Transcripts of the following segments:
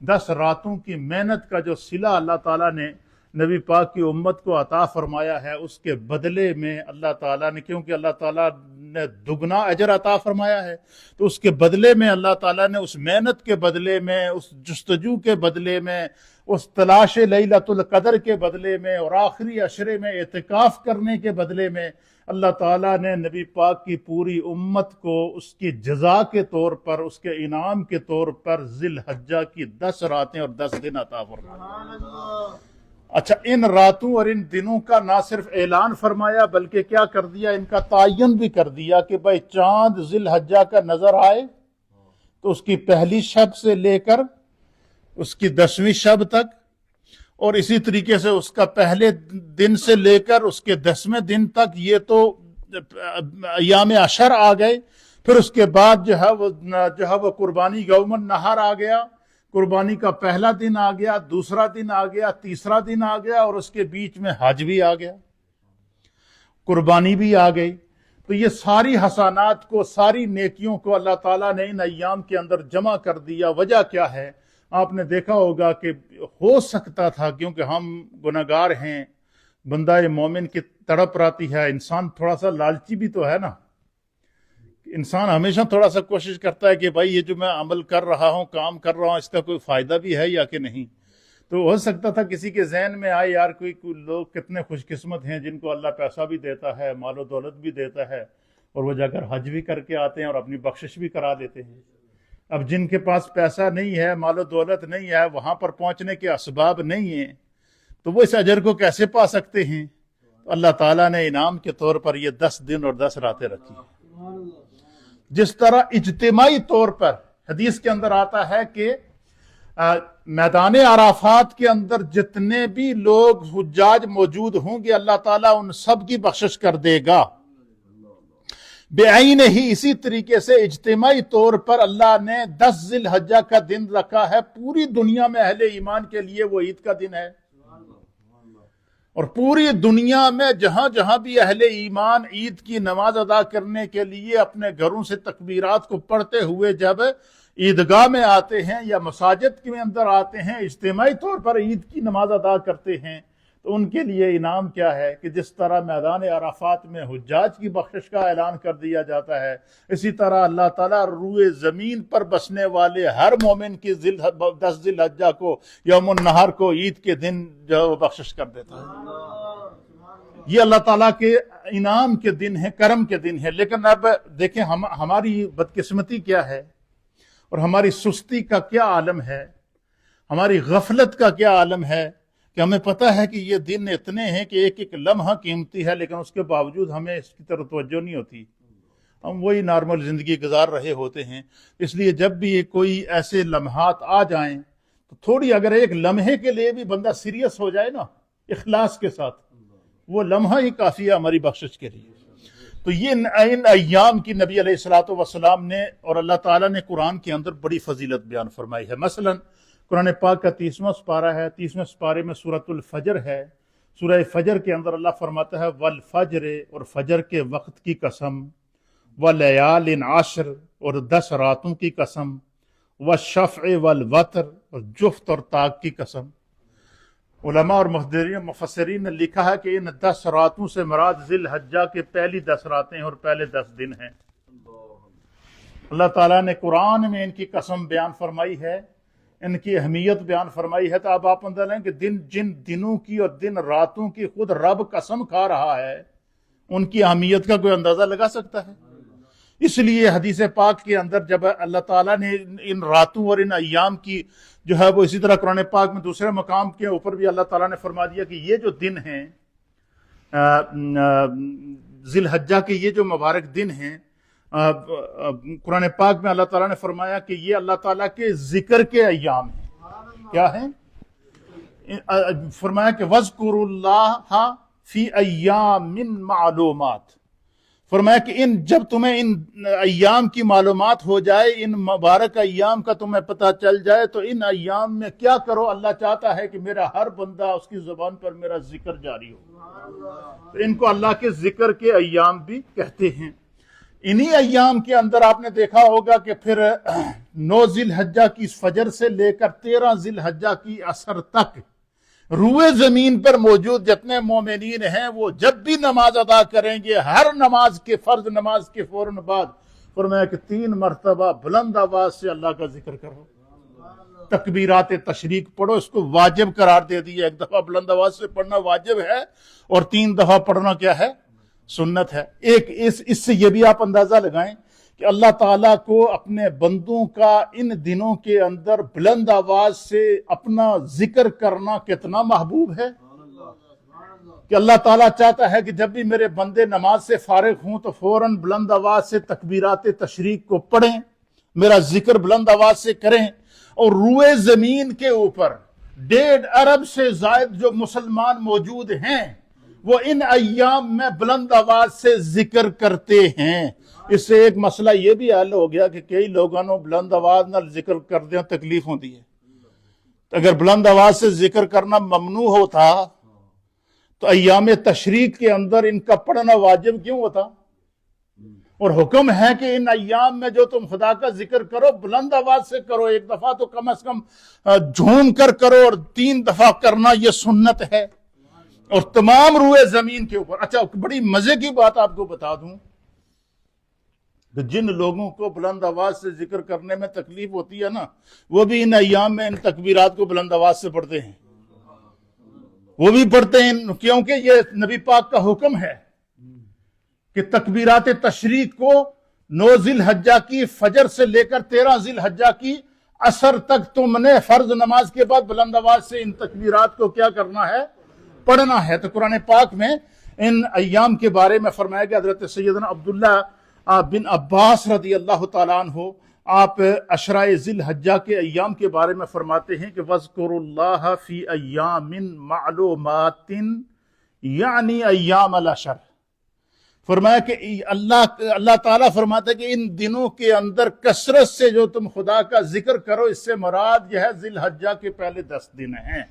10 راتوں کی محنت کا جو صلہ اللہ تعالیٰ نے نبی پاک کی امت کو عطا فرمایا ہے، اس کے بدلے میں اللہ تعالیٰ نے، کیونکہ اللہ تعالیٰ نے دگنا اجر عطا فرمایا ہے، تو اس کے بدلے میں اللہ تعالیٰ نے اس محنت کے بدلے میں، اس جستجو کے بدلے میں، اس تلاش لیلۃ القدر کے بدلے میں، اور آخری عشرے میں اعتکاف کرنے کے بدلے میں اللہ تعالیٰ نے نبی پاک کی پوری امت کو اس کی جزا کے طور پر، اس کے انعام کے طور پر ذی الحجہ کی 10 راتیں اور 10 دن عطا فرمایا۔ اچھا، ان راتوں اور ان دنوں کا نہ صرف اعلان فرمایا بلکہ کیا کر دیا، ان کا تعین بھی کر دیا کہ بھائی چاند ذی الحجہ کا نظر آئے تو اس کی پہلی شب سے لے کر اس کی 10ویں شب تک، اور اسی طریقے سے اس کا پہلے دن سے لے کر اس کے 10ویں دن تک، یہ تو ایام عشر آ گئے۔ پھر اس کے بعد جو ہے وہ قربانی یوم النحر آ گیا، قربانی کا پہلا دن آ گیا، دوسرا دن آ گیا، تیسرا دن آ گیا، اور اس کے بیچ میں حج بھی آ گیا، قربانی بھی آ گئی۔ تو یہ ساری حسنات کو، ساری نیکیوں کو اللہ تعالیٰ نے ان ایام کے اندر جمع کر دیا۔ وجہ کیا ہے؟ آپ نے دیکھا ہوگا کہ ہو سکتا تھا، کیونکہ ہم گناہگار ہیں، بندہ مومن کی تڑپ رہتی ہے، انسان تھوڑا سا لالچی بھی تو ہے نا، انسان ہمیشہ تھوڑا سا کوشش کرتا ہے کہ بھائی یہ جو میں عمل کر رہا ہوں، کام کر رہا ہوں، اس کا کوئی فائدہ بھی ہے یا کہ نہیں۔ تو ہو سکتا تھا کسی کے ذہن میں آئے، یار کوئی لوگ کتنے خوش قسمت ہیں جن کو اللہ پیسہ بھی دیتا ہے، مال و دولت بھی دیتا ہے، اور وہ جا کر حج بھی کر کے آتے ہیں اور اپنی بخشش بھی کرا دیتے ہیں۔ اب جن کے پاس پیسہ نہیں ہے، مال و دولت نہیں ہے، وہاں پر پہنچنے کے اسباب نہیں ہیں، تو وہ اس اجر کو کیسے پا سکتے ہیں؟ تو اللہ تعالیٰ نے انعام کے طور پر یہ 10 دن اور 10 راتیں رکھی ہیں۔ جس طرح اجتماعی طور پر حدیث کے اندر آتا ہے کہ میدان عرفات کے اندر جتنے بھی لوگ حجاج موجود ہوں گے، اللہ تعالیٰ ان سب کی بخشش کر دے گا بعین ہی۔ اسی طریقے سے اجتماعی طور پر اللہ نے 10 ذی الحجہ کا دن رکھا ہے، پوری دنیا میں اہل ایمان کے لیے وہ عید کا دن ہے، اور پوری دنیا میں جہاں جہاں بھی اہل ایمان عید کی نماز ادا کرنے کے لیے اپنے گھروں سے تکبیرات کو پڑھتے ہوئے جب عیدگاہ میں آتے ہیں یا مساجد کے اندر آتے ہیں، اجتماعی طور پر عید کی نماز ادا کرتے ہیں، تو ان کے لیے انعام کیا ہے کہ جس طرح میدان عرفات میں حجاج کی بخشش کا اعلان کر دیا جاتا ہے، اسی طرح اللہ تعالیٰ روئے زمین پر بسنے والے ہر مومن کی 10 ذی الحجہ کو، یوم النحر کو، عید کے دن جو وہ بخشش کر دیتا ہے۔ یہ اللہ تعالیٰ کے انعام کے دن ہیں، کرم کے دن ہیں۔ لیکن اب دیکھیں ہماری بدقسمتی کیا ہے، اور ہماری سستی کا کیا عالم ہے، ہماری غفلت کا کیا عالم ہے، کہ ہمیں پتہ ہے کہ یہ دن اتنے ہیں کہ ایک ایک لمحہ قیمتی ہے، لیکن اس کے باوجود ہمیں اس کی طرف توجہ نہیں ہوتی، ہم وہی نارمل زندگی گزار رہے ہوتے ہیں۔ اس لیے جب بھی کوئی ایسے لمحات آ جائیں تو تھوڑی اگر ایک لمحے کے لیے بھی بندہ سیریس ہو جائے نا، اخلاص کے ساتھ، وہ لمحہ ہی کافی ہے ہماری بخشش کے لیے۔ تو یہ ان ایام کی نبی علیہ الصلوۃ والسلام نے اور اللہ تعالیٰ نے قرآن کے اندر بڑی فضیلت بیان فرمائی ہے۔ مثلا قرآن پاک کا 30واں سپارہ ہے، 30ویں سپارے میں سورۃ الفجر ہے۔ سورہ فجر کے اندر اللہ فرماتا ہے والفجر، اور فجر کے وقت کی قسم، ولیال عشر، اور 10 راتوں کی قسم، والشفع والوتر، اور جفت اور طاق کی قسم۔ علماء اور مفسرین نے لکھا ہے کہ ان 10 راتوں سے مراد ذی الحجہ کے پہلی 10 راتیں اور پہلے 10 دن ہیں۔ اللہ تعالیٰ نے قرآن میں ان کی قسم بیان فرمائی ہے، ان کی اہمیت بیان فرمائی ہے۔ تو اب آپ اندازہ لیں کہ جن دنوں کی اور دن راتوں کی خود رب قسم کھا رہا ہے، ان کی اہمیت کا کوئی اندازہ لگا سکتا ہے؟ اس لیے حدیث پاک کے اندر جب اللہ تعالیٰ نے ان راتوں اور ان ایام کی جو ہے وہ، اسی طرح قرآن پاک میں دوسرے مقام کے اوپر بھی اللہ تعالیٰ نے فرما دیا کہ یہ جو دن ہیں ذی الحجہ کے، یہ جو مبارک دن ہیں، قرآن پاک میں اللہ تعالیٰ نے فرمایا کہ یہ اللہ تعالیٰ کے ذکر کے ایام ہیں۔ کیا ہیں؟ فرمایا کہ وَاذْكُرُوا اللَّهَ فِي أَيَّامٍ مَعْلُومَاتٍ۔ فرمایا کہ جب تمہیں ان ایام کی معلومات ہو جائے، ان مبارک ایام کا تمہیں پتہ چل جائے، تو ان ایام میں کیا کرو؟ اللہ چاہتا ہے کہ میرا ہر بندہ اس کی زبان پر میرا ذکر جاری ہو۔ تو ان کو اللہ کے ذکر کے ایام بھی کہتے ہیں۔ انہی ایام کے اندر آپ نے دیکھا ہوگا کہ پھر 9 ذی الحجہ کی فجر سے لے کر 13 ذی الحجہ کی عصر تک روئے زمین پر موجود جتنے مومنین ہیں وہ جب بھی نماز ادا کریں گے، ہر نماز کے فرض نماز کے فوراً بعد فرمایا کہ 3 مرتبہ بلند آواز سے اللہ کا ذکر کرو، تکبیرات تشریق پڑھو، اس کو واجب قرار دے دیا۔ 1 دفعہ بلند آواز سے پڑھنا واجب ہے اور 3 دفعہ پڑھنا کیا ہے؟ سنت ہے۔ ایک اس سے یہ بھی آپ اندازہ لگائیں کہ اللہ تعالیٰ کو اپنے بندوں کا ان دنوں کے اندر بلند آواز سے اپنا ذکر کرنا کتنا محبوب ہے، کہ اللہ تعالیٰ چاہتا ہے کہ جب بھی میرے بندے نماز سے فارغ ہوں تو فوراً بلند آواز سے تکبیرات تشریق کو پڑھیں، میرا ذکر بلند آواز سے کریں۔ اور روئے زمین کے اوپر 1.5 ارب سے زائد جو مسلمان موجود ہیں وہ ان ایام میں بلند آواز سے ذکر کرتے ہیں۔ اس سے ایک مسئلہ یہ بھی حل ہو گیا کہ کئی لوگوں نے بلند آواز نہ ذکر کر دیں تکلیف ہوتی ہے۔ اگر بلند آواز سے ذکر کرنا ممنوع ہوتا تو ایام تشریق کے اندر ان کا پڑھنا واجب کیوں ہوتا؟ اور حکم ہے کہ ان ایام میں جو تم خدا کا ذکر کرو بلند آواز سے کرو، 1 دفعہ تو کم از کم جھوم کر کرو اور 3 دفعہ کرنا یہ سنت ہے، اور تمام روئے زمین کے اوپر۔ اچھا، بڑی مزے کی بات آپ کو بتا دوں کہ جن لوگوں کو بلند آواز سے ذکر کرنے میں تکلیف ہوتی ہے نا، وہ بھی ان ایام میں ان تکبیرات کو بلند آواز سے پڑھتے ہیں، وہ بھی پڑھتے ہیں، کیونکہ یہ نبی پاک کا حکم ہے کہ تکبیرات تشریق کو 9 ذی الحجہ کی فجر سے لے کر 13 ذی الحجہ کی عصر تک تم نے فرض نماز کے بعد بلند آواز سے ان تکبیرات کو کیا کرنا ہے؟ پڑھنا ہے۔ تو قرآن پاک میں ان ایام کے بارے میں فرمایا گیا۔ حضرت سیدنا عبداللہ بن عباس رضی اللہ تعالیٰ عنہ آپ عشرۂ ذی الحجہ کے ایام کے بارے میں فرماتے ہیں کہ وَاذْكُرُوا اللَّهَ فِي أَيَّامٍ مَعْلُومَاتٍ یعنی ایام العشر۔ فرمایا کہ اللہ تعالیٰ فرماتا ہے کہ ان دنوں کے اندر کثرت سے جو تم خدا کا ذکر کرو، اس سے مراد یہ ہے ذی الحجہ کے پہلے 10 دن ہیں۔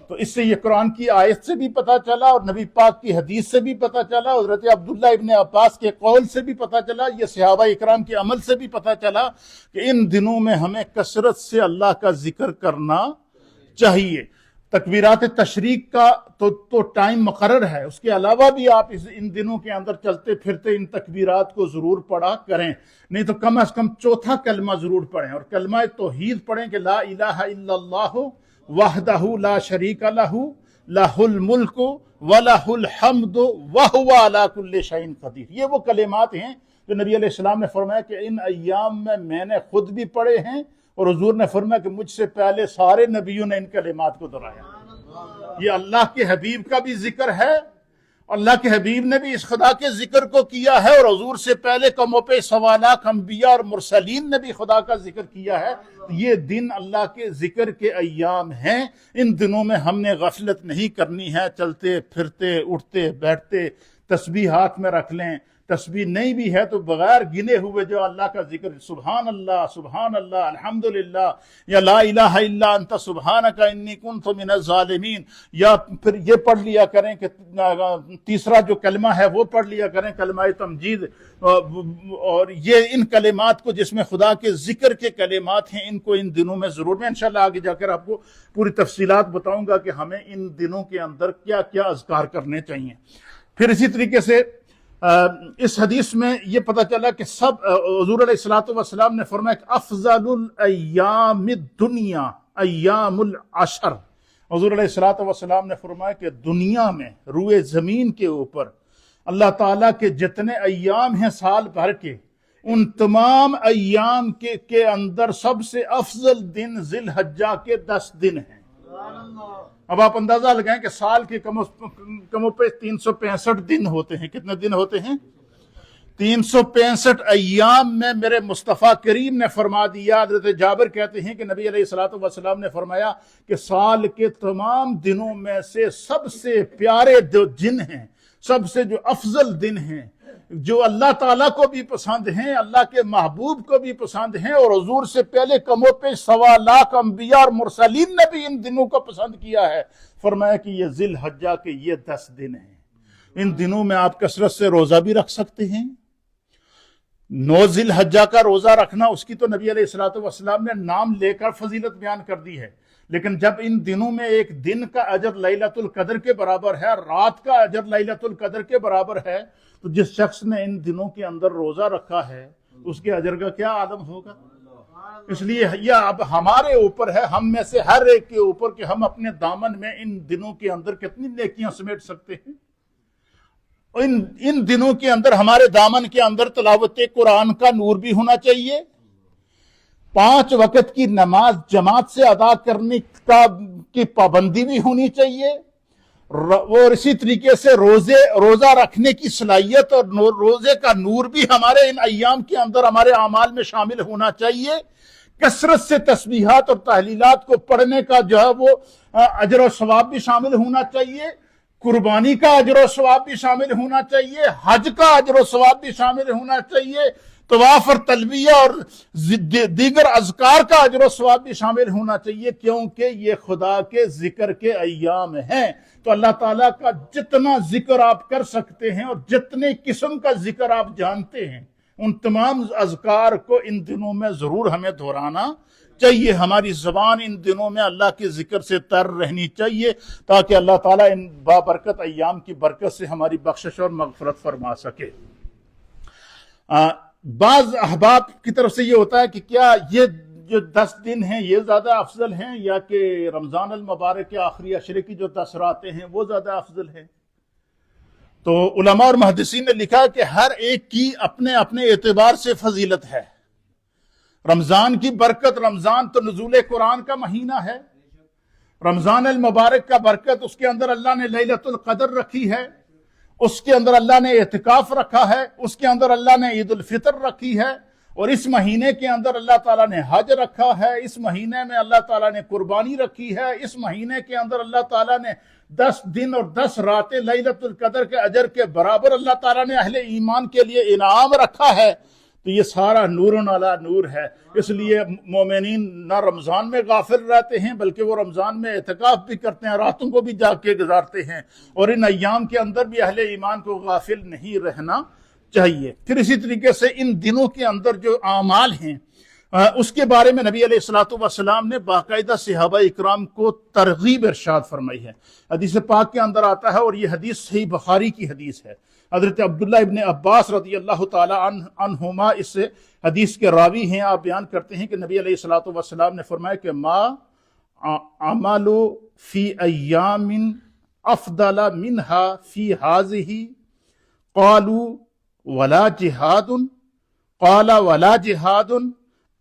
تو اس سے یہ قرآن کی آیت سے بھی پتہ چلا اور نبی پاک کی حدیث سے بھی پتہ چلا، حضرت عبداللہ ابن عباس کے قول سے بھی پتہ چلا، یہ صحابہ اکرام کے عمل سے بھی پتہ چلا کہ ان دنوں میں ہمیں کثرت سے اللہ کا ذکر کرنا چاہیے۔ تکبیرات تشریق کا تو ٹائم مقرر ہے، اس کے علاوہ بھی آپ ان دنوں کے اندر چلتے پھرتے ان تکبیرات کو ضرور پڑھا کریں، نہیں تو کم از کم چوتھا کلمہ ضرور پڑھیں، اور کلمہ توحید پڑھیں کہ لا الہ الا اللہ وحدہ لا شریک لہ لہ الملک ولہ الحمد وہو علی کل شیء قدیر۔ یہ وہ کلمات ہیں جو نبی علیہ السلام نے فرمایا کہ ان ایام میں نے خود بھی پڑھے ہیں، اور حضور نے فرمایا کہ مجھ سے پہلے سارے نبیوں نے ان کلمات کو دہرایا۔ یہ اللہ کے حبیب کا بھی ذکر ہے، اللہ کے حبیب نے بھی اس خدا کے ذکر کو کیا ہے، اور حضور سے پہلے کم و بیش 1.25 لاکھ انبیاء اور مرسلین نے بھی خدا کا ذکر کیا ہے۔ یہ دن اللہ کے ذکر کے ایام ہیں، ان دنوں میں ہم نے غفلت نہیں کرنی ہے، چلتے پھرتے اٹھتے بیٹھتے تسبیح ہاتھ میں رکھ لیں، تسبیح نہیں بھی ہے تو بغیر گنے ہوئے جو اللہ کا ذکر سبحان اللہ الحمدللہ یا لا الہ الا انت سبحانک انی کنت من الظالمین، یا پھر یہ پڑھ لیا کریں کہ تیسرا جو کلمہ ہے وہ پڑھ لیا کریں، کلمہ تمجید۔ اور یہ ان کلمات کو جس میں خدا کے ذکر کے کلمات ہیں، ان کو ان دنوں میں ضرور، میں انشاءاللہ آگے جا کر آپ کو پوری تفصیلات بتاؤں گا کہ ہمیں ان دنوں کے اندر کیا کیا اذکار کرنے چاہیے۔ پھر اسی طریقے سے اس حدیث میں یہ پتہ چلا کہ سب حضور علیہ الصلوۃ والسلام نے فرمایا کہ افضل الایام الدنیا ایام العشر۔ حضور علیہ الصلوۃ والسلام نے فرمایا کہ دنیا میں روئے زمین کے اوپر اللہ تعالیٰ کے جتنے ایام ہیں سال بھر کے، ان تمام ایام کے اندر سب سے افضل دن ذی الحجہ کے 10 دن ہیں۔ اب آپ اندازہ لگائیں کہ سال کے کم و بیش 365 دن ہوتے ہیں۔ کتنے دن ہوتے ہیں؟ 365 ایام میں میرے مصطفیٰ کریم نے فرما دیا، حضرت جابر کہتے ہیں کہ نبی علیہ الصلوۃ والسلام نے فرمایا کہ سال کے تمام دنوں میں سے سب سے پیارے جو دن ہیں، سب سے جو افضل دن ہیں، جو اللہ تعالیٰ کو بھی پسند ہیں، اللہ کے محبوب کو بھی پسند ہیں، اور حضور سے پہلے کم و بیش 1.25 لاکھ انبیاء اور مرسلین نے بھی ان دنوں کو پسند کیا ہے۔ فرمایا کہ یہ ذی الحجہ کے یہ 10 دن ہیں۔ ان دنوں میں آپ کثرت سے روزہ بھی رکھ سکتے ہیں، 9 ذی الحجہ کا روزہ رکھنا، اس کی تو نبی علیہ الصلوۃ والسلام نے نام لے کر فضیلت بیان کر دی ہے، لیکن جب ان دنوں میں ایک دن کا اجر لیلۃ القدر کے برابر ہے، رات کا اجر لیلۃ القدر کے برابر ہے، تو جس شخص نے ان دنوں کے اندر روزہ رکھا ہے اس کے اجر کا کیا عالم ہوگا۔ اس لیے یہ اب ہمارے اوپر ہے، ہم میں سے ہر ایک کے اوپر، کہ ہم اپنے دامن میں ان دنوں کے اندر کتنی نیکیاں سمیٹ سکتے ہیں۔ ان دنوں کے اندر ہمارے دامن کے اندر تلاوت قرآن کا نور بھی ہونا چاہیے، 5 وقت کی نماز جماعت سے ادا کرنے کی پابندی بھی ہونی چاہیے، اور اسی طریقے سے روزہ رکھنے کی صلاحیت اور روزے کا نور بھی ہمارے ان ایام کے اندر ہمارے اعمال میں شامل ہونا چاہیے۔ کثرت سے تسبیحات اور تحلیلات کو پڑھنے کا جو ہے وہ اجر و ثواب بھی شامل ہونا چاہیے، قربانی کا اجر و ثواب بھی شامل ہونا چاہیے، حج کا اجر و ثواب بھی شامل ہونا چاہیے، طواف اور تلبیہ اور دیگر اذکار کا اجر و ثواب بھی شامل ہونا چاہیے، کیونکہ یہ خدا کے ذکر کے ایام ہیں۔ تو اللہ تعالیٰ کا جتنا ذکر آپ کر سکتے ہیں اور جتنے قسم کا ذکر آپ جانتے ہیں، ان تمام اذکار کو ان دنوں میں ضرور ہمیں دہرانا چاہیے۔ ہماری زبان ان دنوں میں اللہ کے ذکر سے تر رہنی چاہیے، تاکہ اللہ تعالیٰ ان بابرکت ایام کی برکت سے ہماری بخشش اور مغفرت فرما سکے۔ بعض احباب کی طرف سے یہ ہوتا ہے کہ کیا یہ جو 10 دن ہیں یہ زیادہ افضل ہیں، یا کہ رمضان المبارک کے آخری عشرے کی جو 10 راتیں ہیں وہ زیادہ افضل ہیں؟ تو علماء اور محدثین نے لکھا کہ ہر ایک کی اپنے اپنے اعتبار سے فضیلت ہے۔ رمضان کی برکت، رمضان تو نزول قرآن کا مہینہ ہے، رمضان المبارک کا برکت، اس کے اندر اللہ نے لیلۃ القدر رکھی ہے، اس کے اندر اللہ نے اعتکاف رکھا ہے، اس کے اندر اللہ نے عید الفطر رکھی ہے، اور اس مہینے کے اندر اللہ تعالیٰ نے حج رکھا ہے، اس مہینے میں اللہ تعالیٰ نے قربانی رکھی ہے، اس مہینے کے اندر اللہ تعالیٰ نے 10 دن اور 10 راتیں لیلۃ القدر کے اجر کے برابر اللہ تعالیٰ نے اہل ایمان کے لیے انعام رکھا ہے۔ تو یہ سارا نور علی نور ہے۔ اس لیے مومنین نہ رمضان میں غافل رہتے ہیں، بلکہ وہ رمضان میں اعتکاف بھی کرتے ہیں، راتوں کو بھی جاگ کے گزارتے ہیں، اور ان ایام کے اندر بھی اہل ایمان کو غافل نہیں رہنا چاہیے۔ پھر اسی طریقے سے ان دنوں کے اندر جو اعمال ہیں اس کے بارے میں نبی علیہ الصلوۃ والسلام نے باقاعدہ صحابہ اکرام کو ترغیب ارشاد فرمائی ہے۔ حدیث پاک کے اندر آتا ہے، اور یہ حدیث صحیح بخاری کی حدیث ہے۔ حضرت عبداللہ ابن عباس رضی اللہ تعالی عنہما اس حدیث کے راوی ہیں، آپ بیان کرتے ہیں کہ نبی علیہ الصلوۃ والسلام نے فرمایا کہ ما عمل فی ایام افضل منها فی هذه قالوا ولا جہاد، قال ولا جہاد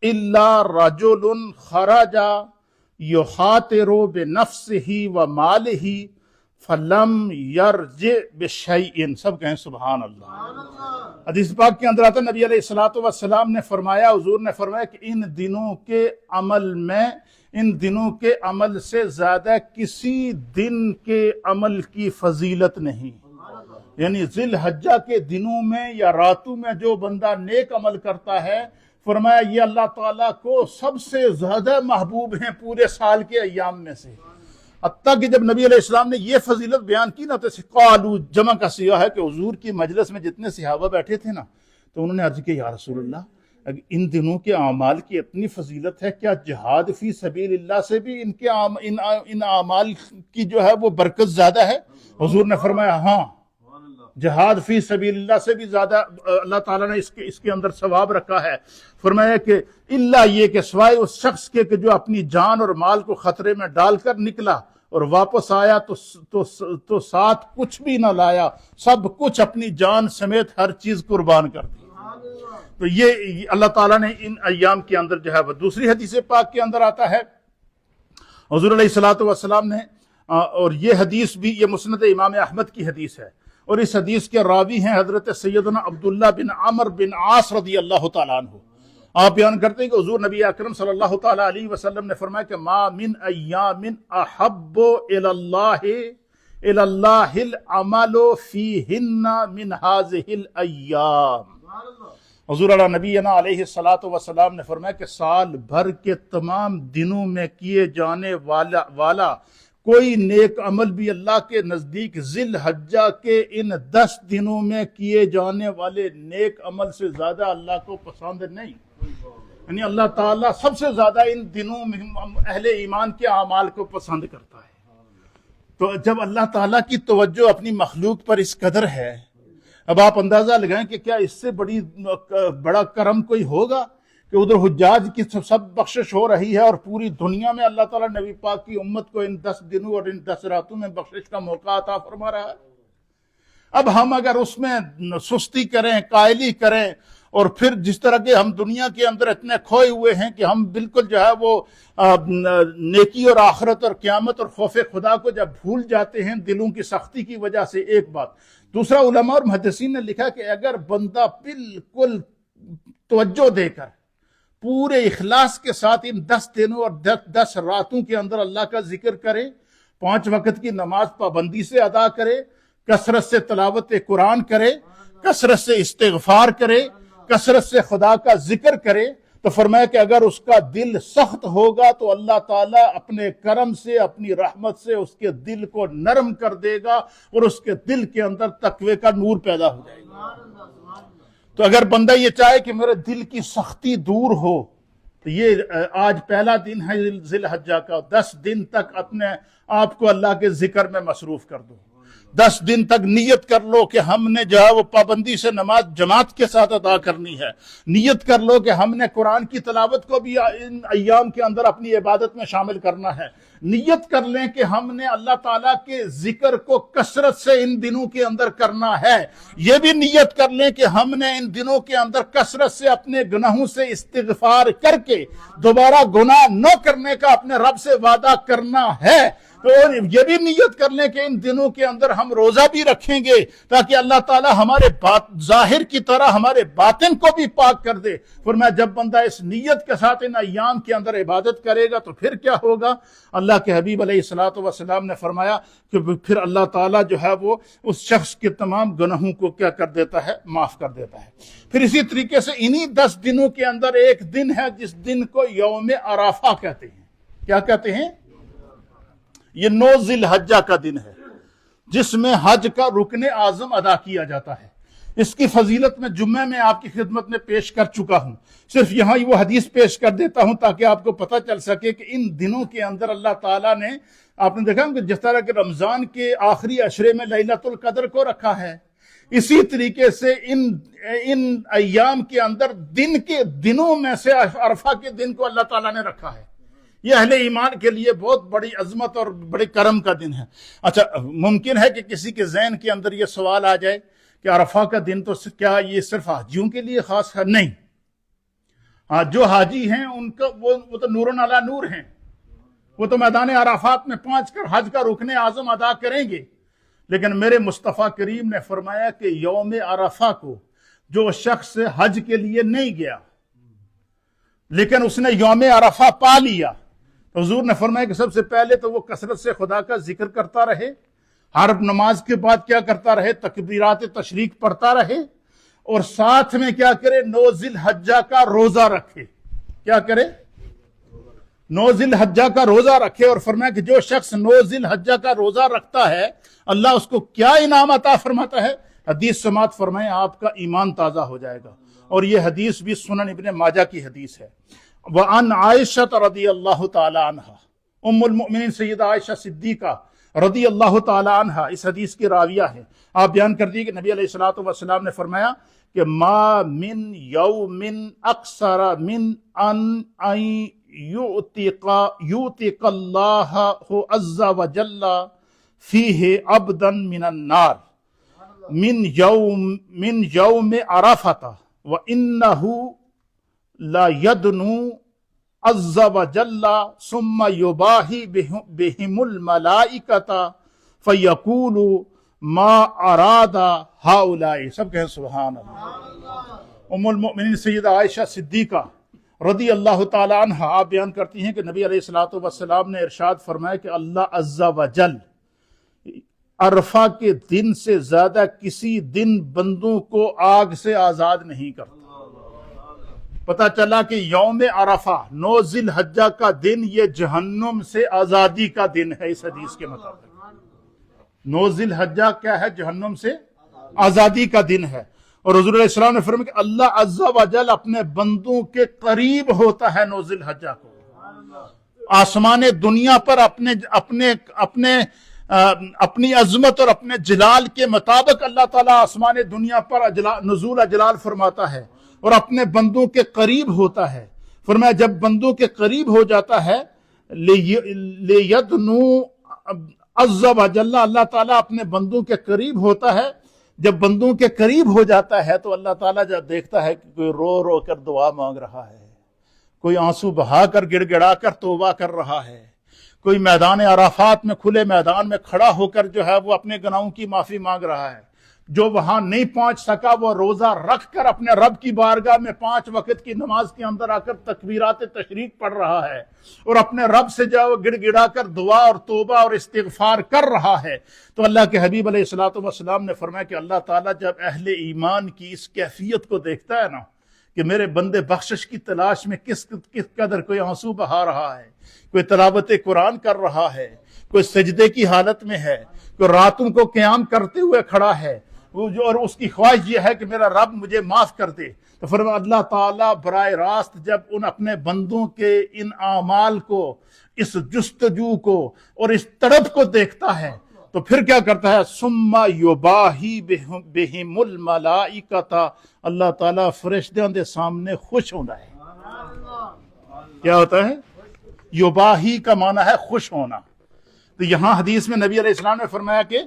الا رجل خرج یخاطر بنفسه وماله فلم یرجع بشیء۔ سب کہیں سبحان اللہ۔ حدیث پاک کے اندر آتا نبی علیہ الصلوۃ والسلام نے فرمایا، حضور نے فرمایا کہ ان دنوں کے عمل میں، ان دنوں کے عمل سے زیادہ کسی دن کے عمل کی فضیلت نہیں۔ یعنی ذی الحجہ کے دنوں میں یا راتوں میں جو بندہ نیک عمل کرتا ہے، فرمایا یہ اللہ تعالیٰ کو سب سے زیادہ محبوب ہیں پورے سال کے ایام میں سے۔ حتیٰ کہ جب نبی علیہ السلام نے یہ فضیلت بیان کی نا، تو قالو جمع کا سیغہ ہے کہ حضور کی مجلس میں جتنے صحابہ بیٹھے تھے نا، تو انہوں نے عرض کیا یا رسول اللہ، ان دنوں کے اعمال کی اتنی فضیلت ہے، کیا جہاد فی سبیل اللہ سے بھی ان اعمال کی جو ہے وہ برکت زیادہ ہے؟ حضور نے فرمایا ہاں، جہاد فی سبیل اللہ سے بھی زیادہ اللہ تعالیٰ نے اس کے اندر ثواب رکھا ہے۔ فرمایا کہ اللہ یہ کہ سوائے اس شخص کے کہ جو اپنی جان اور مال کو خطرے میں ڈال کر نکلا اور واپس آیا تو ساتھ کچھ بھی نہ لایا، سب کچھ اپنی جان سمیت ہر چیز قربان کر دی۔ تو یہ اللہ تعالیٰ نے ان ایام کے اندر جو ہے وہ دوسری حدیث پاک کے اندر آتا ہے، حضور علیہ الصلوۃ والسلام نے، اور یہ حدیث بھی یہ مسند امام احمد کی حدیث ہے، اور اس حدیث کے راوی ہیں حضرت سیدنا عبداللہ بن عمرو بن عاص رضی اللہ تعالیٰ عنہ۔ آپ بیان کرتے ہیں کہ حضور نبی اکرم صلی اللہ تعالیٰ علیہ وسلم نے فرمایا کہ ما من ایام احب الی اللہ العمل فیہن من ہذہ الایام۔ حضور علیہ نبینا علیہ الصلوۃ والسلام نے فرمایا کہ سال بھر کے تمام دنوں میں کیے جانے والا کوئی نیک عمل بھی اللہ کے نزدیک ذی الحجہ کے ان 10 دنوں میں کیے جانے والے نیک عمل سے زیادہ اللہ کو پسند نہیں. یعنی اللہ تعالیٰ سب سے زیادہ ان دنوں میں اہل ایمان کے اعمال کو پسند کرتا ہے. تو جب اللہ تعالیٰ کی توجہ اپنی مخلوق پر اس قدر ہے، اب آپ اندازہ لگائیں کہ کیا اس سے بڑا کرم کوئی ہوگا کہ ادھر حجاج کی سب بخشش ہو رہی ہے اور پوری دنیا میں اللہ تعالیٰ نبی پاک کی امت کو ان 10 دنوں اور ان 10 راتوں میں بخشش کا موقع عطا فرما رہا ہے. اب ہم اگر اس میں سستی کریں، قائلی کریں، اور پھر جس طرح کے ہم دنیا کے اندر اتنے کھوئے ہوئے ہیں کہ ہم بالکل جو ہے وہ نیکی اور آخرت اور قیامت اور خوف خدا کو جب بھول جاتے ہیں دلوں کی سختی کی وجہ سے، ایک بات. دوسرا، علماء اور محدثین نے لکھا کہ اگر بندہ بالکل توجہ دے کر پورے اخلاص کے ساتھ ان 10 دنوں اور 10 راتوں کے اندر اللہ کا ذکر کرے، 5 وقت کی نماز پابندی سے ادا کرے، کثرت سے تلاوت قرآن کرے، کثرت سے استغفار کرے، کثرت سے خدا کا ذکر کرے، تو فرمایا کہ اگر اس کا دل سخت ہوگا تو اللہ تعالیٰ اپنے کرم سے، اپنی رحمت سے اس کے دل کو نرم کر دے گا اور اس کے دل کے اندر تقوی کا نور پیدا ہو جائے گا. تو اگر بندہ یہ چاہے کہ میرے دل کی سختی دور ہو، تو یہ آج پہلا دن ہے ذی الحجہ کا، 10 دن تک اپنے آپ کو اللہ کے ذکر میں مصروف کر دو. 10 دن تک نیت کر لو کہ ہم نے جو ہے وہ پابندی سے نماز جماعت کے ساتھ ادا کرنی ہے. نیت کر لو کہ ہم نے قرآن کی تلاوت کو بھی ان ایام کے اندر اپنی عبادت میں شامل کرنا ہے. نیت کر لیں کہ ہم نے اللہ تعالیٰ کے ذکر کو کثرت سے ان دنوں کے اندر کرنا ہے. یہ بھی نیت کر لیں کہ ہم نے ان دنوں کے اندر کثرت سے اپنے گناہوں سے استغفار کر کے دوبارہ گناہ نہ کرنے کا اپنے رب سے وعدہ کرنا ہے. تو یہ بھی نیت کر لیں کہ ان دنوں کے اندر ہم روزہ بھی رکھیں گے تاکہ اللہ تعالیٰ ہمارے ظاہر کی طرح ہمارے باطن کو بھی پاک کر دے. فرمایا جب بندہ اس نیت کے ساتھ ان ایام کے اندر عبادت کرے گا تو پھر کیا ہوگا؟ اللہ کے حبیب علیہ الصلوۃ والسلام نے فرمایا کہ پھر اللہ تعالیٰ جو ہے وہ اس شخص کے تمام گناہوں کو کیا کر دیتا ہے؟ معاف کر دیتا ہے. پھر اسی طریقے سے انہی 10 دنوں کے اندر ایک دن ہے جس دن کو یوم عرفہ کہتے ہیں. کیا کہتے ہیں؟ یہ 9 ذی الحجہ کا دن ہے جس میں حج کا رکن اعظم ادا کیا جاتا ہے. اس کی فضیلت میں جمعہ میں آپ کی خدمت میں پیش کر چکا ہوں. صرف یہاں وہ حدیث پیش کر دیتا ہوں تاکہ آپ کو پتہ چل سکے کہ ان دنوں کے اندر اللہ تعالیٰ نے، آپ نے دیکھا کہ جس طرح کہ رمضان کے آخری عشرے میں لیلۃ القدر کو رکھا ہے، اسی طریقے سے ان ایام کے اندر دنوں میں سے عرفہ کے دن کو اللہ تعالیٰ نے رکھا ہے. یہ اہل ایمان کے لیے بہت بڑی عظمت اور بڑے کرم کا دن ہے. اچھا، ممکن ہے کہ کسی کے ذہن کے اندر یہ سوال آ جائے کہ عرفہ کا دن تو کیا یہ صرف حاجیوں کے لیے خاص ہے؟ نہیں. ہاں، جو حاجی ہیں ان کا وہ تو نور علی نور ہیں، وہ تو میدان عرفات میں پہنچ کر حج کا رکن اعظم ادا کریں گے. لیکن میرے مصطفیٰ کریم نے فرمایا کہ یوم عرفہ کو جو شخص حج کے لیے نہیں گیا لیکن اس نے یوم عرفہ پا لیا، تو حضور نے فرمایا کہ سب سے پہلے تو وہ کثرت سے خدا کا ذکر کرتا رہے، ہر نماز کے بعد کیا کرتا رہے؟ تکبیرات تشریق پڑھتا رہے، اور ساتھ میں کیا کرے؟ 9 ذی الحجہ کا روزہ رکھے. کیا کرے؟ 9 ذی الحجہ کا روزہ رکھے. اور فرمایا کہ جو شخص 9 ذی الحجہ کا روزہ رکھتا ہے اللہ اس کو کیا انعام عطا فرماتا ہے؟ حدیث سماعت فرمائیں آپ کا ایمان تازہ ہو جائے گا. اور یہ حدیث بھی سنن ابن ماجہ کی حدیث ہے. وعن عائشہ رضی اللہ تعالی عنہ، ام المؤمنین سیدہ عائشہ صدیقہ رضی اللہ تعالی عنہ اس حدیث کی راویہ ہیں. آپ بیان کر دیے کہ نبی علیہ الصلوۃ والسلام نے فرمایا کہ ما من یوم اکثر من ان یعتق اللہ عز وجل فیہ عبدا من النار من یوم عرفۃ وانہ لا یدنو عز وجل ثم یباہی بہم الملائکۃ فیقول ما اراد ہؤلاء. سب کہیں سبحان اللہ. ام المؤمنین سیدہ عائشہ صدیقہ رضی اللہ تعالی عنہ آپ بیان کرتی ہیں کہ نبی علیہ الصلوۃ والسلام نے ارشاد فرمایا کہ اللہ عز وجل عرفہ کے دن سے زیادہ کسی دن بندوں کو آگ سے آزاد نہیں کرتا. پتہ چلا کہ یوم عرفہ 9 ذی الحجہ کا دن یہ جہنم سے آزادی کا دن ہے اس حدیث کے مطابق۔ 9 ذی الحجہ کیا ہے؟ جہنم سے آزادی کا دن ہے۔ اور حضور علیہ السلام نے فرمایا کہ اللہ عز و جل اپنے بندوں کے قریب ہوتا ہے 9 ذی الحجہ کو۔ آسمان دنیا پر اپنی عظمت اور اپنے جلال کے مطابق اللہ تعالیٰ آسمان دنیا پر نزول جلال فرماتا ہے اور اپنے بندوں کے قریب ہوتا ہے۔ فرمایا جب بندوں کے قریب ہو جاتا ہے لیدنو عز و جل، اللہ تعالیٰ اپنے بندوں کے قریب ہوتا ہے۔ جب بندوں کے قریب ہو جاتا ہے تو اللہ تعالیٰ جب دیکھتا ہے کہ کوئی رو رو کر دعا مانگ رہا ہے، کوئی آنسو بہا کر گڑ گڑا کر توبہ کر رہا ہے، کوئی میدان عرفات میں کھلے میدان میں کھڑا ہو کر جو ہے وہ اپنے گناہوں کی معافی مانگ رہا ہے، جو وہاں نہیں پہنچ سکا وہ روزہ رکھ کر اپنے رب کی بارگاہ میں 5 وقت کی نماز کے اندر آ کر تکبیرات تشریق پڑھ رہا ہے اور اپنے رب سے جو گڑ گڑا کر دعا اور توبہ اور استغفار کر رہا ہے، تو اللہ کے حبیب علیہ الصلوۃ والسلام نے فرمایا کہ اللہ تعالیٰ جب اہل ایمان کی اس کیفیت کو دیکھتا ہے نا کہ میرے بندے بخشش کی تلاش میں کس قدر کوئی آنسو بہا رہا ہے، کوئی تلاوت قرآن کر رہا ہے، کوئی سجدے کی حالت میں ہے، کوئی راتوں کو قیام کرتے ہوئے کھڑا ہے، اور اس کی خواہش یہ ہے کہ میرا رب مجھے معاف کر دے، تو فرمایا اللہ تعالیٰ براہ راست جب ان اپنے بندوں کے ان اعمال کو، اس جستجو کو اور اس تڑپ کو دیکھتا ہے تو پھر کیا کرتا ہے؟ ثم یباہی بہم الملائکۃ، اللہ تعالیٰ فرشتوں کے سامنے خوش ہوتا ہے۔ کیا ہوتا ہے؟ یباہی کا معنی ہے خوش ہونا۔ تو یہاں حدیث میں نبی علیہ السلام نے فرمایا کہ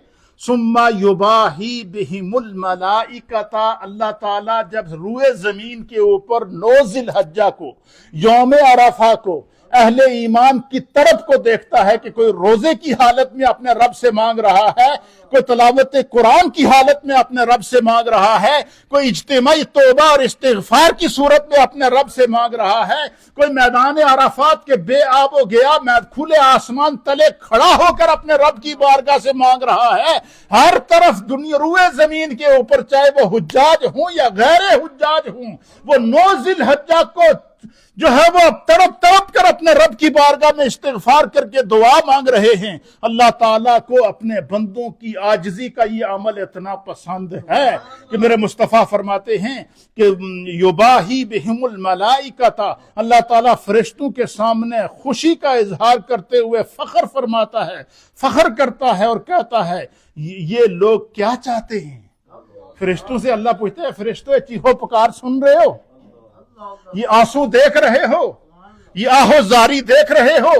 ثم یباہی بہم الملائکۃ، اللہ تعالیٰ جب روئے زمین کے اوپر 9 ذی الحجہ کو، یوم عرفہ کو، اہل ایمان کی طرف کو دیکھتا ہے کہ کوئی روزے کی حالت میں اپنے رب سے مانگ رہا ہے، کوئی تلاوت قرآن کی حالت میں اپنے رب سے مانگ رہا ہے، کوئی اجتماعی توبہ اور استغفار کی صورت میں اپنے رب سے مانگ رہا ہے، کوئی میدان عرفات کے بے آب و گیا کھلے آسمان تلے کھڑا ہو کر اپنے رب کی بارگاہ سے مانگ رہا ہے۔ ہر طرف دنیا روئے زمین کے اوپر، چاہے وہ حجاج ہوں یا غیر حجاج ہوں، وہ 9 ذی الحجہ کو جو ہے وہ تڑپ تڑپ کر اپنے رب کی بارگاہ میں استغفار کر کے دعا مانگ رہے ہیں۔ اللہ تعالیٰ کو اپنے بندوں کی عاجزی کا یہ عمل اتنا پسند ہے کہ میرے مصطفیٰ فرماتے ہیں کہ یباہی بہم الملائکۃ، اللہ تعالیٰ فرشتوں کے سامنے خوشی کا اظہار کرتے ہوئے فخر فرماتا ہے، فخر کرتا ہے اور کہتا ہے یہ لوگ کیا چاہتے ہیں؟ فرشتوں سے اللہ پوچھتا ہے، فرشتوں چیخو پکار سن رہے ہو؟ یہ آنسو دیکھ رہے ہو؟ یہ آہو زاری دیکھ رہے ہو؟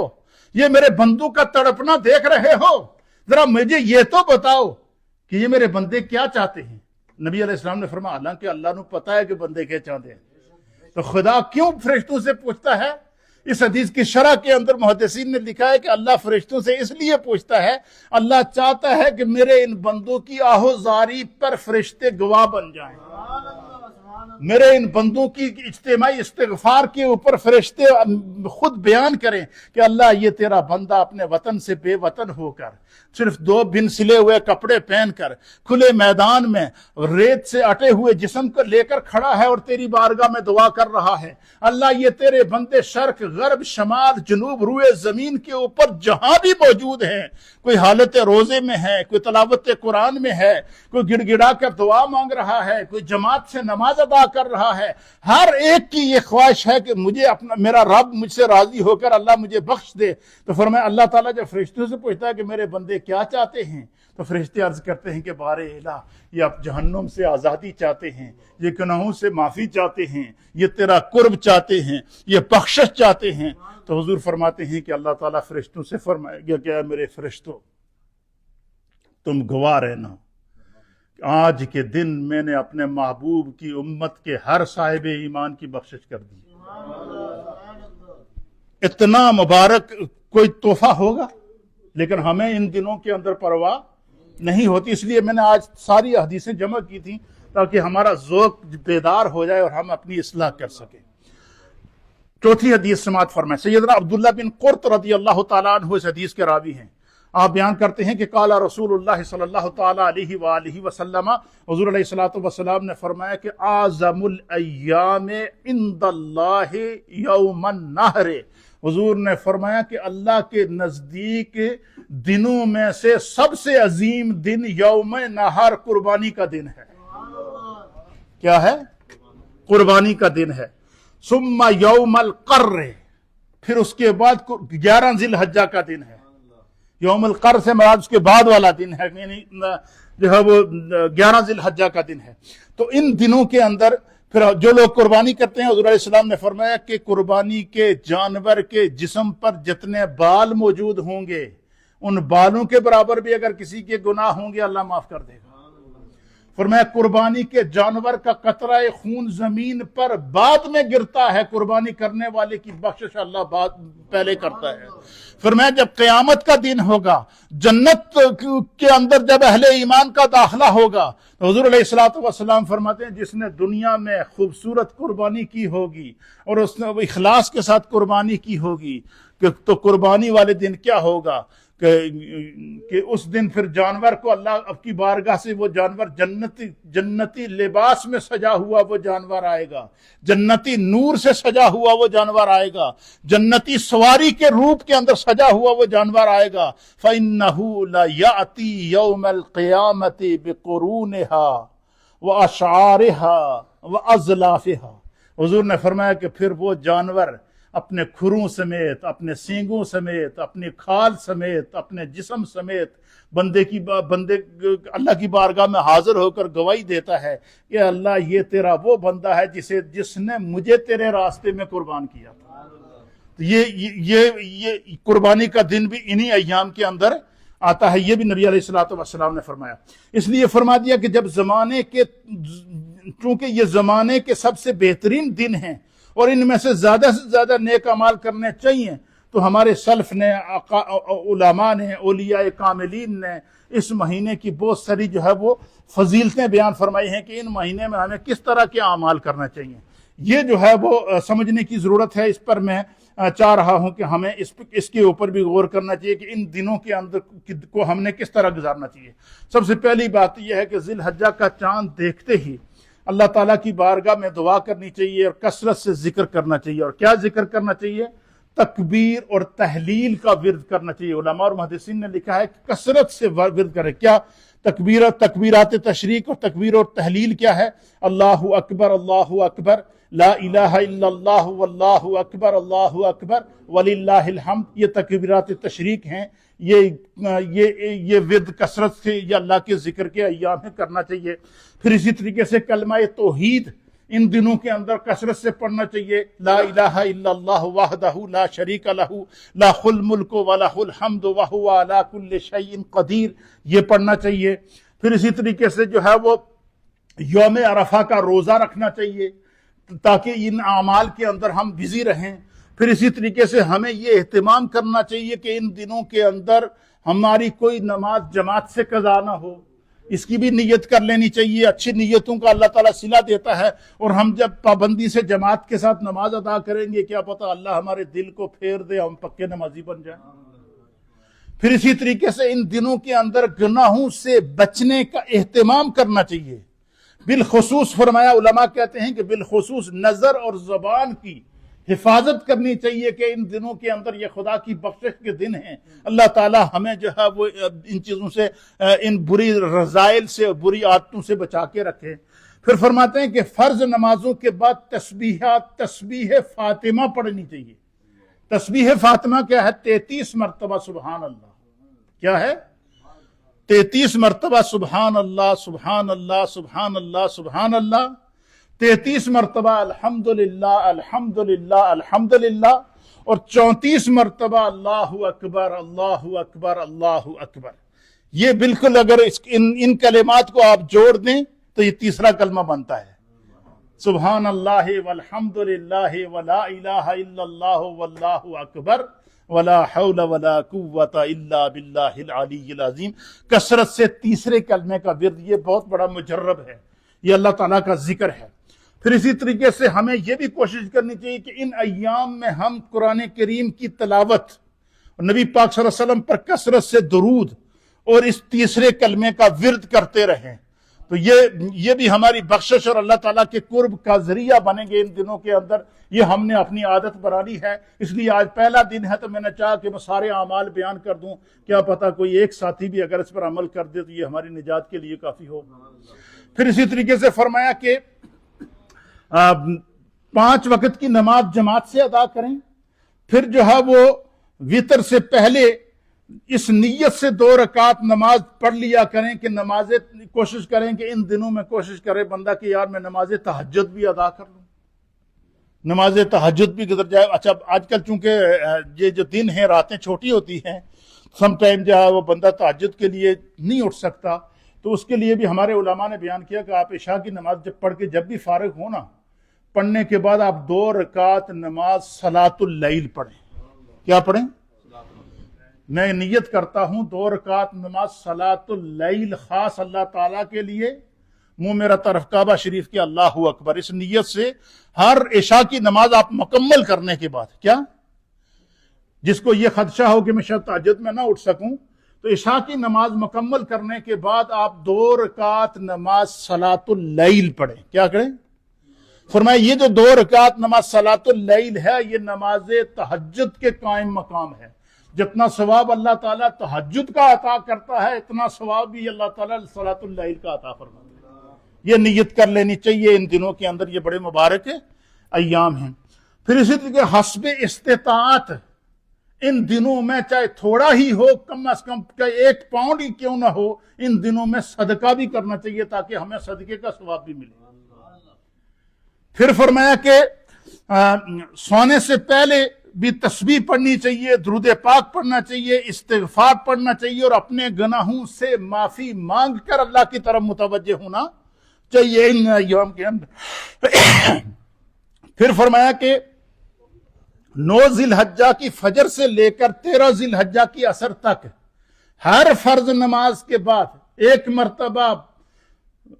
یہ میرے بندوں کا تڑپنا دیکھ رہے ہو؟ ذرا مجھے یہ تو بتاؤ کہ یہ میرے بندے کیا چاہتے ہیں؟ نبی علیہ السلام نے فرمایا حالانکہ اللہ نے پتا ہے کہ بندے کیا چاہتے ہیں، تو خدا کیوں فرشتوں سے پوچھتا ہے؟ اس حدیث کی شرح کے اندر محدثین نے لکھا ہے کہ اللہ فرشتوں سے اس لیے پوچھتا ہے، اللہ چاہتا ہے کہ میرے ان بندوں کی آہو زاری پر فرشتے گواہ بن جائیں، میرے ان بندوں کی اجتماعی استغفار کے اوپر فرشتے خود بیان کریں کہ اللہ یہ تیرا بندہ اپنے وطن سے بے وطن ہو کر، صرف 2 بن سلے ہوئے کپڑے پہن کر کھلے میدان میں ریت سے اٹے ہوئے جسم کو لے کر کھڑا ہے اور تیری بارگاہ میں دعا کر رہا ہے۔ اللہ یہ تیرے بندے شرق غرب شمال جنوب روئے زمین کے اوپر جہاں بھی موجود ہیں، کوئی حالت روزے میں ہے، کوئی تلاوت قرآن میں ہے، کوئی گڑ گڑا کر دعا مانگ رہا ہے، کوئی جماعت سے نماز ادا کر رہا ہے، ہر ایک کی یہ خواہش ہے کہ مجھے میرا رب مجھ سے راضی ہو کر اللہ مجھے بخش دے۔ تو فرمایا اللہ تعالیٰ جب فرشتوں سے پوچھتا ہے کہ میرے بندے کیا چاہتے ہیں، تو فرشتے عرض کرتے ہیں کہ بار الہ یہ اب جہنم سے آزادی چاہتے ہیں، یہ گناہوں سے معافی چاہتے ہیں، یہ تیرا قرب چاہتے ہیں، یہ بخشش چاہتے ہیں۔ تو حضور فرماتے ہیں کہ اللہ تعالیٰ فرشتوں سے فرمائے گا کہ میرے فرشتوں تم گواہ رہنا، آج کے دن میں نے اپنے محبوب کی امت کے ہر صاحب ایمان کی بخشش کر دی۔ اتنا مبارک کوئی تحفہ ہوگا، لیکن ہمیں ان دنوں کے اندر پرواہ نہیں ہوتی، اس لیے میں نے آج ساری حدیثیں جمع کی تھیں تاکہ ہمارا ذوق بیدار ہو جائے اور ہم اپنی اصلاح کر سکیں۔ چوتھی حدیث سماعت فرمائیں۔ سیدنا عبداللہ بن قرط رضی اللہ تعالیٰ عنہ اس حدیث کے راوی ہیں۔ آپ بیان کرتے ہیں کہ قال رسول اللہ صلی اللہ تعالی علیہ وآلہ وسلم، حضور علیہ الصلوۃ والسلام نے فرمایا کہ اعظم الایام عند اللہ یوم النحر، حضور نے فرمایا کہ اللہ کے نزدیک دنوں میں سے سب سے عظیم دن یوم نحر قربانی کا دن ہے۔ کیا ہے؟ قربانی کا دن ہے۔ ثم یوم القر، پھر اس کے بعد 11 ذی الحجہ کا دن ہے۔ یوم القر سے مراد اس کے بعد والا دن ہے، یعنی جو ہے وہ 11 ذی الحجہ کا دن ہے۔ تو ان دنوں کے اندر پھر جو لوگ قربانی کرتے ہیں، حضور علیہ السلام نے فرمایا کہ قربانی کے جانور کے جسم پر جتنے بال موجود ہوں گے، ان بالوں کے برابر بھی اگر کسی کے گناہ ہوں گے اللہ معاف کر دے گا۔ فرمایا قربانی کے جانور کا قطرہ خون زمین پر بعد میں گرتا ہے، قربانی کرنے والے کی بخشش اللہ پہلے کرتا ہے۔ فرمایا جب قیامت کا دن ہوگا، جنت کے اندر جب اہل ایمان کا داخلہ ہوگا، تو حضور علیہ الصلوۃ والسلام فرماتے ہیں جس نے دنیا میں خوبصورت قربانی کی ہوگی اور اس نے اخلاص کے ساتھ قربانی کی ہوگی، تو قربانی والے دن کیا ہوگا کہ اس دن پھر جانور کو اللہ کی بارگاہ سے وہ جانور جنتی لباس میں سجا ہوا وہ جانور آئے گا، جنتی نور سے سجا ہوا وہ جانور آئے گا، جنتی سواری کے روپ کے اندر سجا ہوا وہ جانور آئے گا۔ فَإِنَّهُ لَيَأْتِي يَوْمَ الْقِيَامَةِ بِقُرُونِهَا وَأَشْعَارِهَا وَأَزْلَافِهَا، حضور نے فرمایا کہ پھر وہ جانور اپنے کھروں سمیت، اپنے سینگوں سمیت، اپنی کھال سمیت، اپنے جسم سمیت بندے اللہ کی بارگاہ میں حاضر ہو کر گواہی دیتا ہے کہ اللہ یہ تیرا وہ بندہ ہے جس نے مجھے تیرے راستے میں قربان کیا تھا۔ یہ قربانی کا دن بھی انہی ایام کے اندر آتا ہے، یہ بھی نبی علیہ الصلوۃ والسلام نے فرمایا۔ اس لیے فرما دیا کہ جب چونکہ یہ زمانے کے سب سے بہترین دن ہیں اور ان میں سے زیادہ نیک اعمال کرنے چاہیے، تو ہمارے سلف نے، علماء نے، اولیاء کاملین نے اس مہینے کی بہت ساری جو ہے وہ فضیلتیں بیان فرمائی ہیں کہ ان مہینے میں ہمیں کس طرح کے اعمال کرنا چاہیے۔ یہ جو ہے وہ سمجھنے کی ضرورت ہے۔ اس پر میں چاہ رہا ہوں کہ ہمیں اس کے اوپر بھی غور کرنا چاہیے کہ ان دنوں کے اندر کو ہم نے کس طرح گزارنا چاہیے۔ سب سے پہلی بات یہ ہے کہ ذی الحجہ کا چاند دیکھتے ہی اللہ تعالیٰ کی بارگاہ میں دعا کرنی چاہیے اور کثرت سے ذکر کرنا چاہیے۔ اور کیا ذکر کرنا چاہیے؟ تکبیر اور تحلیل کا ورد کرنا چاہیے۔ علماء اور محدثین نے لکھا ہے کہ کثرت سے ورد کرے۔ کیا تکبیرات تشریق اور تکبیر اور تحلیل کیا ہے؟ اللہ اکبر لا الہ الا اللہ واللہ اکبر وللہ الحمد، یہ تکبیرات تشریق ہیں۔ یہ ورد کثرت سے یا اللہ کے ذکر کے ایام میں کرنا چاہیے۔ پھر اسی طریقے سے کلمہ توحید ان دنوں کے اندر کثرت سے پڑھنا چاہیے۔ لا الہ الا اللہ وحدہ لا شریک لہ لہ الملک ولہ الحمد وہو علی کل شیء قدیر، یہ پڑھنا چاہیے۔ پھر اسی طریقے سے جو ہے وہ یوم عرفہ کا روزہ رکھنا چاہیے تاکہ ان اعمال کے اندر ہم بزی رہیں۔ پھر اسی طریقے سے ہمیں یہ اہتمام کرنا چاہیے کہ ان دنوں کے اندر ہماری کوئی نماز جماعت سے قضا نہ ہو، اس کی بھی نیت کر لینی چاہیے۔ اچھی نیتوں کا اللہ تعالیٰ صلہ دیتا ہے، اور ہم جب پابندی سے جماعت کے ساتھ نماز ادا کریں گے، کیا پتہ اللہ ہمارے دل کو پھیر دے، ہم پکے نمازی بن جائیں۔ پھر اسی طریقے سے ان دنوں کے اندر گناہوں سے بچنے کا اہتمام کرنا چاہیے۔ بالخصوص فرمایا، علماء کہتے ہیں کہ بالخصوص نظر اور زبان کی حفاظت کرنی چاہیے کہ ان دنوں کے اندر یہ خدا کی بخشش کے دن ہیں۔ اللہ تعالی ہمیں جو ہے وہ ان چیزوں سے، ان بری رذائل سے، بری عادتوں سے بچا کے رکھے۔ پھر فرماتے ہیں کہ فرض نمازوں کے بعد تسبیح فاطمہ پڑھنی چاہیے۔ تسبیح فاطمہ کیا ہے؟ 33 مرتبہ سبحان اللہ۔ کیا ہے؟ 33 مرتبہ سبحان اللہ سبحان اللہ سبحان اللہ سبحان اللہ، 33 مرتبہ الحمدللہ الحمدللہ الحمدللہ، اور 34 مرتبہ اللہ اکبر اللہ اکبر اللہ اکبر۔ یہ بالکل اگر ان کلمات کو آپ جوڑ دیں تو یہ تیسرا کلمہ بنتا ہے، سبحان اللہ والحمدللہ ولا الہ الا اللہ واللہ اکبر ولا حول ولا قوت الا باللہ العلی العظیم۔ کثرت سے تیسرے کلمے کا ورد، یہ بہت بڑا مجرب ہے، یہ اللہ تعالیٰ کا ذکر ہے۔ پھر اسی طریقے سے ہمیں یہ بھی کوشش کرنی چاہیے کہ ان ایام میں ہم قرآن کریم کی تلاوت نبی پاک صلی اللہ علیہ وسلم پر کثرت سے درود اور اس تیسرے کلمے کا ورد کرتے رہیں، تو یہ بھی ہماری بخشش اور اللہ تعالیٰ کے قرب کا ذریعہ بنیں گے ان دنوں کے اندر۔ یہ ہم نے اپنی عادت بنا لی ہے، اس لیے آج پہلا دن ہے تو میں نے چاہا کہ میں سارے اعمال بیان کر دوں، کیا پتہ کوئی ایک ساتھی بھی اگر اس پر عمل کر دے تو یہ ہماری نجات کے لیے کافی ہو۔ پھر اسی طریقے سے فرمایا کہ 5 وقت کی نماز جماعت سے ادا کریں، پھر جو ہے وہ وتر سے پہلے اس نیت سے 2 رکعت نماز پڑھ لیا کریں کہ نمازیں کوشش کریں کہ ان دنوں میں کوشش کرے بندہ کہ یار میں نماز تہجد بھی ادا کر لوں، نماز تہجد بھی گزر جائے۔ اچھا آج کل چونکہ یہ جو دن ہیں راتیں چھوٹی ہوتی ہیں، سم ٹائم جو ہے وہ بندہ تہجد کے لیے نہیں اٹھ سکتا، تو اس کے لیے بھی ہمارے علماء نے بیان کیا کہ آپ عشاء کی نماز جب پڑھ کے جب بھی فارغ ہونا، پڑھنے کے بعد آپ 2 رکعت نماز صلاۃ اللیل پڑھیں۔ کیا پڑھیں؟ میں نیت کرتا ہوں 2 رکعت نماز صلاۃ اللیل خاص اللہ تعالیٰ کے لیے، منہ میرا طرف کعبہ شریف کے اللہ اکبر، اس نیت سے ہر عشاء کی نماز آپ مکمل کرنے کے بعد، کیا جس کو یہ خدشہ ہو کہ میں شاید تہجد میں نہ اٹھ سکوں، تو عشاء کی نماز مکمل کرنے کے بعد آپ 2 رکعت نماز صلاۃ اللیل پڑھیں۔ کیا کریں؟ فرمایا یہ جو 2 رکعت نماز صلاۃ اللیل ہے یہ نماز تہجد کے قائم مقام ہے۔ جتنا ثواب اللہ تعالیٰ تہجد کا عطا کرتا ہے اتنا ثواب بھی اللہ تعالیٰ صلاۃ اللیل کا عطا فرماتا ہے۔ یہ نیت کر لینی چاہیے ان دنوں کے اندر، یہ بڑے مبارک ایام ہیں۔ پھر اسی طریقے حسب استطاعت ان دنوں میں چاہے تھوڑا ہی ہو، کم از کم 1 پاؤنڈ ہی کیوں نہ ہو، ان دنوں میں صدقہ بھی کرنا چاہیے تاکہ ہمیں صدقے کا ثواب بھی ملے۔ پھر فرمایا کہ سونے سے پہلے بھی تسبیح پڑھنی چاہیے، درود پاک پڑھنا چاہیے، استغفار پڑھنا چاہیے اور اپنے گناہوں سے معافی مانگ کر اللہ کی طرف متوجہ ہونا چاہیے ان ایام کے اندر۔ پھر فرمایا کہ 9 ذی الحجہ کی فجر سے لے کر 13 ذی الحجہ کی عصر تک ہر فرض نماز کے بعد 1 مرتبہ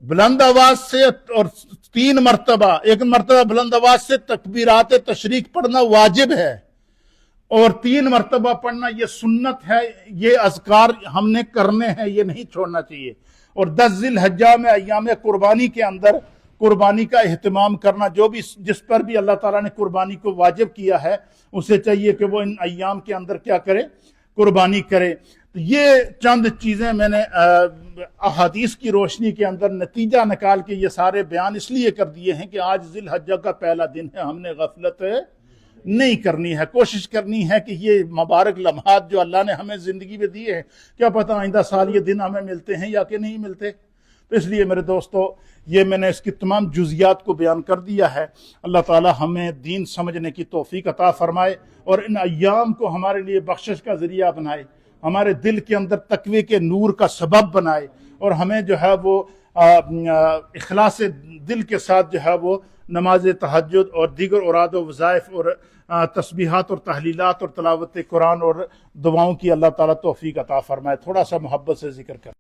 بلند آواز سے اور 3 مرتبہ، 1 مرتبہ بلند آواز سے تکبیرات تشریق پڑھنا واجب ہے اور 3 مرتبہ پڑھنا یہ سنت ہے۔ یہ اذکار ہم نے کرنے ہیں، یہ نہیں چھوڑنا چاہیے۔ اور 10 ذی الحجہ میں ایام قربانی کے اندر قربانی کا اہتمام کرنا، جو بھی جس پر بھی اللہ تعالیٰ نے قربانی کو واجب کیا ہے اسے چاہیے کہ وہ ان ایام کے اندر کیا کرے، قربانی کرے۔ تو یہ چند چیزیں میں نے احادیث کی روشنی کے اندر نتیجہ نکال کے یہ سارے بیان اس لیے کر دیے ہیں کہ آج ذی الحجہ کا پہلا دن ہے، ہم نے غفلت نہیں کرنی ہے، کوشش کرنی ہے کہ یہ مبارک لمحات جو اللہ نے ہمیں زندگی میں دیے ہیں، کیا پتہ آئندہ سال یہ دن ہمیں ملتے ہیں یا کہ نہیں ملتے۔ تو اس لیے میرے دوستو یہ میں نے اس کی تمام جزیات کو بیان کر دیا ہے۔ اللہ تعالی ہمیں دین سمجھنے کی توفیق عطا فرمائے اور ان ایام کو ہمارے لیے بخشش کا ذریعہ بنائے، ہمارے دل کے اندر تقوی کے نور کا سبب بنائے اور ہمیں جو ہے وہ اخلاص دل کے ساتھ جو ہے وہ نماز تہجد اور دیگر اوراد و وظائف اور تسبیحات اور تحلیلات اور تلاوت قرآن اور دعاؤں کی اللہ تعالیٰ توفیق عطا فرمائے۔ تھوڑا سا محبت سے ذکر کر